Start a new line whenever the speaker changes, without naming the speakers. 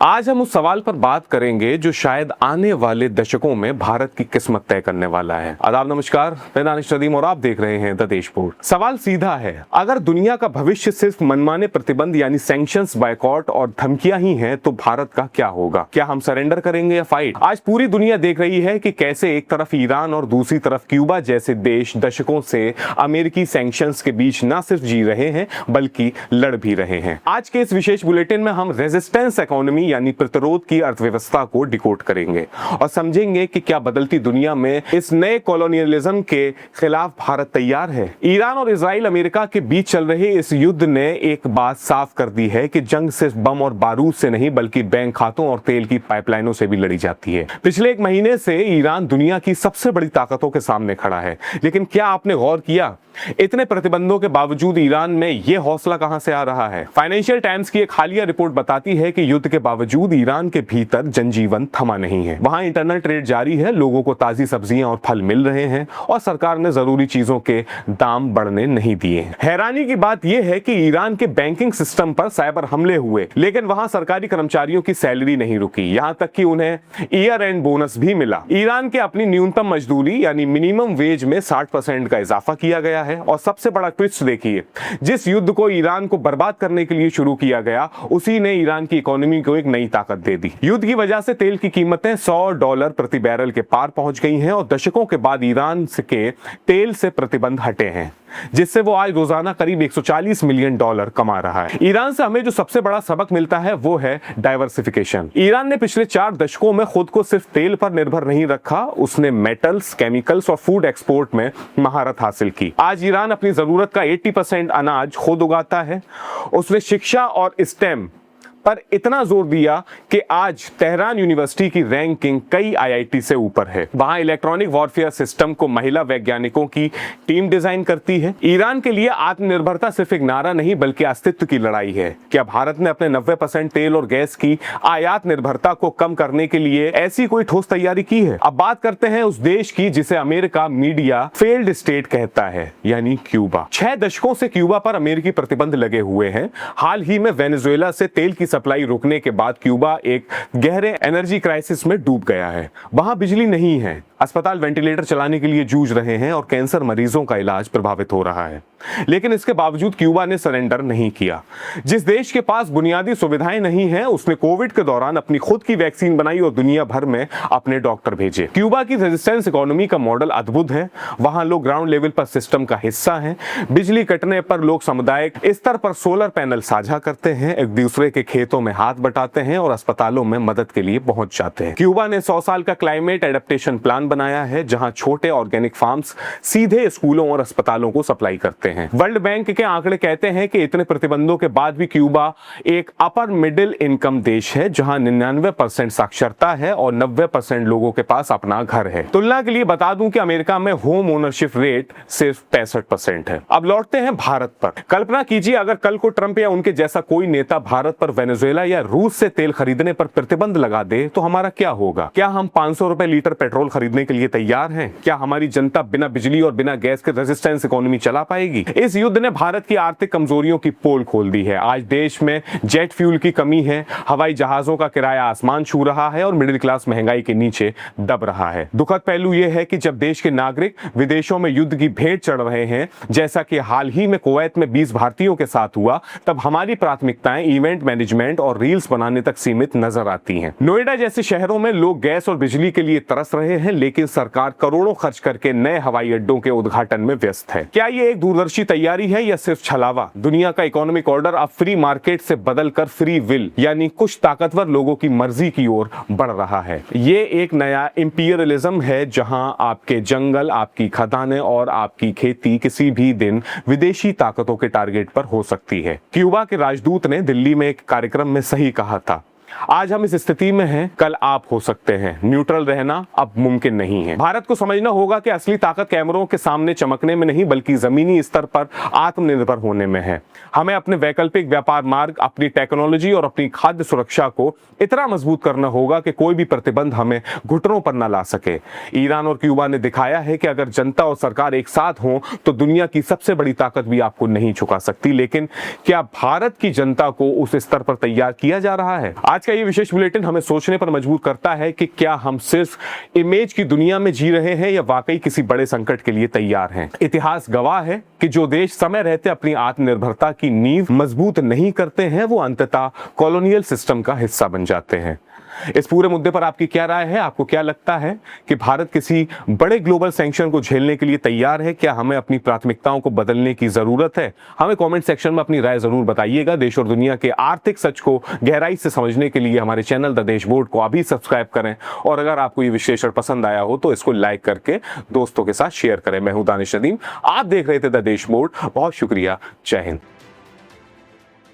आज हम उस सवाल पर बात करेंगे जो शायद आने वाले दशकों में भारत की किस्मत तय करने वाला है। आदाब, नमस्कार, मैं दानिश नदीम और आप देख रहे हैं द देशपोर्ट। सवाल सीधा है, अगर दुनिया का भविष्य सिर्फ मनमाने प्रतिबंध यानी सैंक्शंस, बायकॉट और धमकियां ही हैं, तो भारत का क्या होगा? क्या हम सरेंडर करेंगे या फाइट? आज पूरी दुनिया देख रही है कि कैसे एक तरफ ईरान और दूसरी तरफ क्यूबा जैसे देश दशकों से अमेरिकी सैंक्शंस के बीच न सिर्फ जी रहे हैं बल्कि लड़ भी रहे हैं। आज के इस विशेष बुलेटिन में हम रेजिस्टेंस इकोनॉमी यानी प्रतिरोध की अर्थव्यवस्था को डिकोड करेंगे और समझेंगे कि क्या बदलती दुनिया में इस नए कॉलोनियलिज्म के खिलाफ भारत तैयार है। ईरान और इजराइल अमेरिका के बीच चल रहे इस युद्ध ने एक बात साफ कर दी है कि जंग सिर्फ बम और बारूद से नहीं बल्कि बैंक खातों और तेल की पाइपलाइनों से भी लड़ी जाती है। पिछले एक महीने से ईरान दुनिया की सबसे बड़ी ताकतों के सामने खड़ा है, लेकिन क्या आपने गौर किया इतने प्रतिबंधों के बावजूद ईरान में यह हौसला कहां से आ रहा है? फाइनेंशियल टाइम्स की एक हालिया रिपोर्ट बताती है कि युद्ध के बावजूद ईरान के भीतर जनजीवन थमा नहीं है। वहां इंटरनल ट्रेड जारी है, लोगों को ताजी सब्जियां और फल मिल रहे हैं और सरकार ने जरूरी चीजों के दाम बढ़ने नहीं दिए। हैरानी की बात यह है कि ईरान के बैंकिंग सिस्टम पर साइबर हमले हुए, लेकिन वहां सरकारी कर्मचारियों की सैलरी नहीं रुकी, यहां तक कि उन्हें ईयर एंड बोनस भी मिला। ईरान के अपनी न्यूनतम मजदूरी यानी मिनिमम वेज में 60% का इजाफा किया गया है। और सबसे बड़ा ट्विस्ट देखिए, जिस युद्ध को ईरान को बर्बाद करने के लिए शुरू किया गया, उसी ने ईरान की इकोनॉमी को एक नई ताकत दे दी। युद्ध की वजह से तेल की कीमतें $100 प्रति बैरल के पार पहुंच गई हैं और दशकों के बाद ईरान के तेल से प्रतिबंध हटे हैं, जिससे वो आज रोजाना करीब $140 मिलियन कमा रहा है। ईरान से हमें जो सबसे बड़ा सबक मिलता है वो है डाइवर्सिफिकेशन। ईरान ने पिछले 4 दशकों में खुद को सिर्फ तेल पर निर्भर नहीं रखा, उसने मेटल्स, केमिकल्स और फूड एक्सपोर्ट में महारत हासिल की। आज ईरान अपनी जरूरत का 80% अनाज खुद उगाता है। उसने शिक्षा और स्टेम पर इतना जोर दिया कि आज तेहरान यूनिवर्सिटी की रैंकिंग कई आईआईटी से ऊपर है। वहां इलेक्ट्रॉनिक वॉरफेयर सिस्टम को महिला वैज्ञानिकों की टीम डिजाइन करती है। ईरान के लिए आत्मनिर्भरता सिर्फ एक नारा नहीं बल्कि अस्तित्व की लड़ाई है। क्या भारत ने अपने 90% तेल और गैस की आयात निर्भरता को कम करने के लिए ऐसी कोई ठोस तैयारी की है? अब बात करते हैं उस देश की जिसे अमेरिका मीडिया फेल्ड स्टेट कहता है, यानी क्यूबा। 6 दशकों से क्यूबा पर अमेरिकी प्रतिबंध लगे हुए हैं। हाल ही में वेनेजुएला से तेल की सप्लाई रुकने के बाद क्यूबा एक गहरे एनर्जी क्राइसिस में डूब गया है। वहां बिजली नहीं है, अस्पताल वेंटिलेटर चलाने के लिए जूझ रहे हैं और कैंसर मरीजों का इलाज प्रभावित हो रहा है। लेकिन इसके बावजूद क्यूबा ने सरेंडर नहीं किया। जिस देश के पास बुनियादी सुविधाएं नहीं हैं, उसने कोविड के दौरान अपनी खुद की वैक्सीन बनाई और दुनिया भर में अपने डॉक्टर भेजे। क्यूबा की रेजिस्टेंस इकोनॉमी का मॉडल अद्भुत है। वहां लोग ग्राउंड लेवल पर सिस्टम का हिस्सा हैं। बिजली कटने पर लोग सामुदायिक स्तर पर सोलर पैनल साझा करते हैं, एक दूसरे के खेतों में हाथ बटाते हैं और अस्पतालों में मदद के लिए पहुंच जाते हैं। क्यूबा ने 100 साल का क्लाइमेट एडेप्टेशन प्लान बनाया है, जहां छोटे ऑर्गेनिक फार्म्स सीधे स्कूलों और अस्पतालों को सप्लाई करते हैं। वर्ल्ड बैंक के आंकड़े कहते हैं कि इतने प्रतिबंधों के बाद भी क्यूबा एक अपर मिडिल इनकम देश है, जहां 99% साक्षरता है और 90% लोगों के पास अपना घर है। तुलना के लिए बता दूं कि अमेरिका में होम ओनरशिप रेट सिर्फ 65% है। अब लौटते हैं भारत पर। कल्पना कीजिए अगर कल को ट्रंप या उनके जैसा कोई नेता भारत पर वेनेजुएला या रूस से तेल खरीदने पर प्रतिबंध लगा दे, तो हमारा क्या होगा? क्या हम 500 रुपए लीटर पेट्रोल खरीदने के लिए तैयार हैं? क्या हमारी जनता बिना बिजली और बिना गैस के रेजिस्टेंस इकोनॉमी चला पाएगी? इस युद्ध ने भारत की आर्थिक कमजोरियों की पोल खोल दी है। आज देश में जेट फ्यूल की कमी है, हवाई जहाजों का किराया आसमान छू रहा है और मिडिल क्लास महंगाई के नीचे दब रहा है। दुखद पहलू यह है कि जब देश के नागरिक विदेशों में युद्ध की भेंट चढ़ रहे हैं, जैसा कि हाल ही में कुवैत में 20 भारतीयों के साथ हुआ, तब हमारी प्राथमिकताएं इवेंट मैनेजमेंट और रील्स बनाने तक सीमित नजर आती हैं। नोएडा जैसे शहरों में लोग गैस और बिजली के लिए तरस रहे हैं, लेकिन सरकार करोड़ों खर्च करके नए हवाई अड्डों के उद्घाटन में व्यस्त है। क्या ये एक दूरदर्शी तैयारी है या सिर्फ छलावा? दुनिया का इकोनॉमिक ऑर्डर अब फ्री मार्केट से बदलकर फ्री विल यानी कुछ ताकतवर लोगों की मर्जी की ओर बढ़ रहा है। ये एक नया इंपीरियलिज्म है, जहां आपके जंगल, आपकी खदानें और आपकी खेती किसी भी दिन विदेशी ताकतों के टारगेट पर हो सकती है। क्यूबा के राजदूत ने दिल्ली में एक कार्यक्रम में सही कहा था, आज हम इस स्थिति में हैं, कल आप हो सकते हैं। न्यूट्रल रहना अब मुमकिन नहीं है। भारत को समझना होगा कि असली ताकत कैमरों के सामने चमकने में नहीं बल्कि जमीनी स्तर पर आत्मनिर्भर होने में है। हमें अपने वैकल्पिक व्यापार मार्ग, अपनी टेक्नोलॉजी और अपनी खाद्य सुरक्षा को इतना मजबूत करना होगा कि कोई भी प्रतिबंध हमें घुटनों पर न ला सके। ईरान और क्यूबा ने दिखाया है कि अगर जनता और सरकार एक साथ हो तो दुनिया की सबसे बड़ी ताकत भी आपको नहीं झुका सकती। लेकिन क्या भारत की जनता को उस स्तर पर तैयार किया जा रहा है? आज आज का ये विशेष बुलेटिन हमें सोचने पर मजबूर करता है कि क्या हम सिर्फ इमेज की दुनिया में जी रहे हैं या वाकई किसी बड़े संकट के लिए तैयार हैं। इतिहास गवाह है कि जो देश समय रहते अपनी आत्मनिर्भरता की नींव मजबूत नहीं करते हैं वो अंततः कॉलोनियल सिस्टम का हिस्सा बन जाते हैं। इस पूरे मुद्दे पर आपकी क्या राय है? आपको क्या लगता है कि भारत किसी बड़े ग्लोबल सैंक्शन को झेलने के लिए तैयार है? क्या हमें अपनी प्राथमिकताओं को बदलने की जरूरत है? हमें कमेंट सेक्शन में अपनी राय जरूर बताइएगा। देश और दुनिया के आर्थिक सच को गहराई से समझने के लिए हमारे चैनल द देश बोर्ड को अभी सब्सक्राइब करें और अगर आपको ये विश्लेषण पसंद आया हो तो इसको लाइक करके दोस्तों के साथ शेयर करें। मैं हूं दानिश नदीम, आप देख रहे थे द देश बोर्ड। बहुत शुक्रिया। जय हिंद।